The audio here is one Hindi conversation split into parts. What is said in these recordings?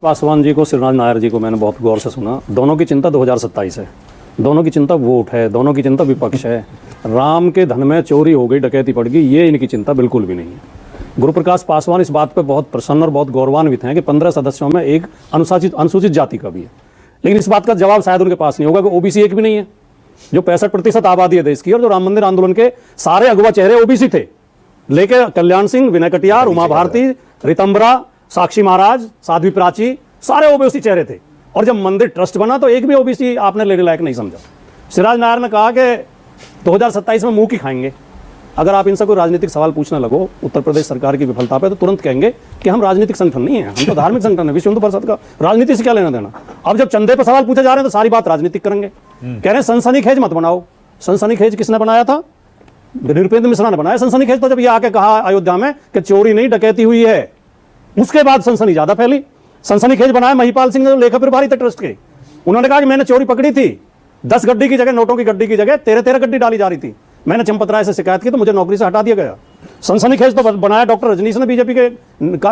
पासवान जी को, शिवराज नायर जी को मैंने बहुत गौर से सुना। दोनों की चिंता 2027 है, दोनों की चिंता वोट है, दोनों की चिंता विपक्ष है। राम के धन में चोरी हो गई, डकैती पड़ गई, ये इनकी चिंता बिल्कुल भी नहीं है। गुरुप्रकाश पासवान इस बात पर बहुत प्रसन्न और बहुत गौरवान्वित हैं कि 15 सदस्यों में एक अनुसूचित जाति का भी है, लेकिन इस बात का जवाब शायद उनके पास नहीं होगा कि ओबीसी एक भी नहीं है। जो 65% आबादी है देश की, और जो राम मंदिर आंदोलन के सारे अगुवा चेहरे ओबीसी थे, लेके कल्याण सिंह, विनय कटियार, उमा भारती, रितंबरा, साक्षी महाराज, साध्वी प्राची, सारे ओबीसी चेहरे थे। और जब मंदिर ट्रस्ट बना तो एक भी ओबीसी आपने लेने लायक नहीं समझा। शिवराज नायर ने कहा कि 2027 में मुंह की खाएंगे। अगर आप इनसे कोई राजनीतिक सवाल पूछने लगो उत्तर प्रदेश सरकार की विफलता पे, तो तुरंत कहेंगे कि हम राजनीतिक संगठन नहीं है, हम तो धार्मिक संगठन है। विश्व हिंदू परिषद का राजनीति से क्या लेना देना। अब जब चंदे पे सवाल पूछे जा रहे हैं तो सारी बात राजनीतिक करेंगे। कह रहे हैं सनसनीखेज मत बनाओ। सनसनीखेज किसने बनाया था? नृपेंद्र मिश्रा ने बनाया सनसनीखेज। तो जब ये आके कहा अयोध्या में कि चोरी नहीं डकैती हुई है, उसके बाद सनसनी ज्यादा फैली। सनसनीखेज बनाया महिपाल सिंह जो लेखा प्रभारी थे ट्रस्ट के। उन्होंने कहा कि मैंने चोरी पकड़ी थी, 10 गड्डी की जगह, नोटों की गड्डी की जगह 13 गड्डी डाली जा रही थी। मैंने चंपत राय से शिकायत की तो मुझे नौकरी से हटा दिया गया। सनसनीखेज तो बनाया डॉक्टर रजनीश ने, बीजेपी के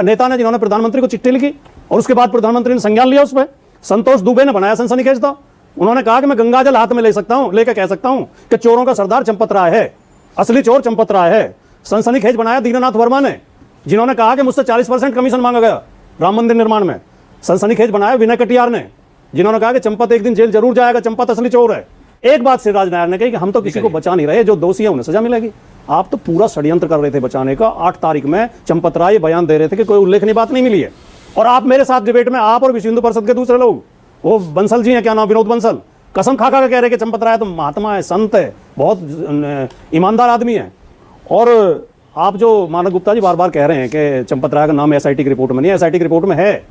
नेता ने, जिन्होंने प्रधानमंत्री को चिट्ठी लिखी और उसके बाद प्रधानमंत्री ने संज्ञान लिया उस पर। संतोष दुबे ने बनाया सनसनीखेज। तो उन्होंने कहा कि मैं गंगा जल हाथ में ले सकता हूं, लेकर कह सकता हूं कि चोरों का सरदार चंपत राय है, असली चोर चंपत राय है। सनसनीखेज बनाया दीनानाथ वर्मा ने, जिन्होंने कहा कि मुझसे 40% कमीशन मांगा गया राम मंदिर निर्माण में। सनसनीखेज बनाया विनय कटियार ने, जिन्होंने कहा कि चंपत एक दिन जेल जरूर जाएगा, चंपत असली चोर है। एक बात शिवराज नायर ने कही कि हम तो किसी को बचा नहीं रहे, जो दोषी है उन्हें सजा मिलेगी। आप तो पूरा षड्यंत्र कर रहे थे बचाने का। 8 तारीख में चंपत राय बयान दे रहे थे कि कोई उल्लेखनीय बात नहीं मिली है, और आप मेरे साथ डिबेट में, आप और विश्व हिंदू परिषद के दूसरे लोग, वो बंसल जी हैं, क्या नाम, विनोद बंसल, कसम खा खा के कह रहे कि चंपत राय तो महात्मा है, संत है, बहुत ईमानदार आदमी है। और आप जो मानव गुप्ता जी बार बार कह रहे हैं कि चंपत राय का नाम एसआईटी की रिपोर्ट में नहीं है, एसआईटी की रिपोर्ट में है।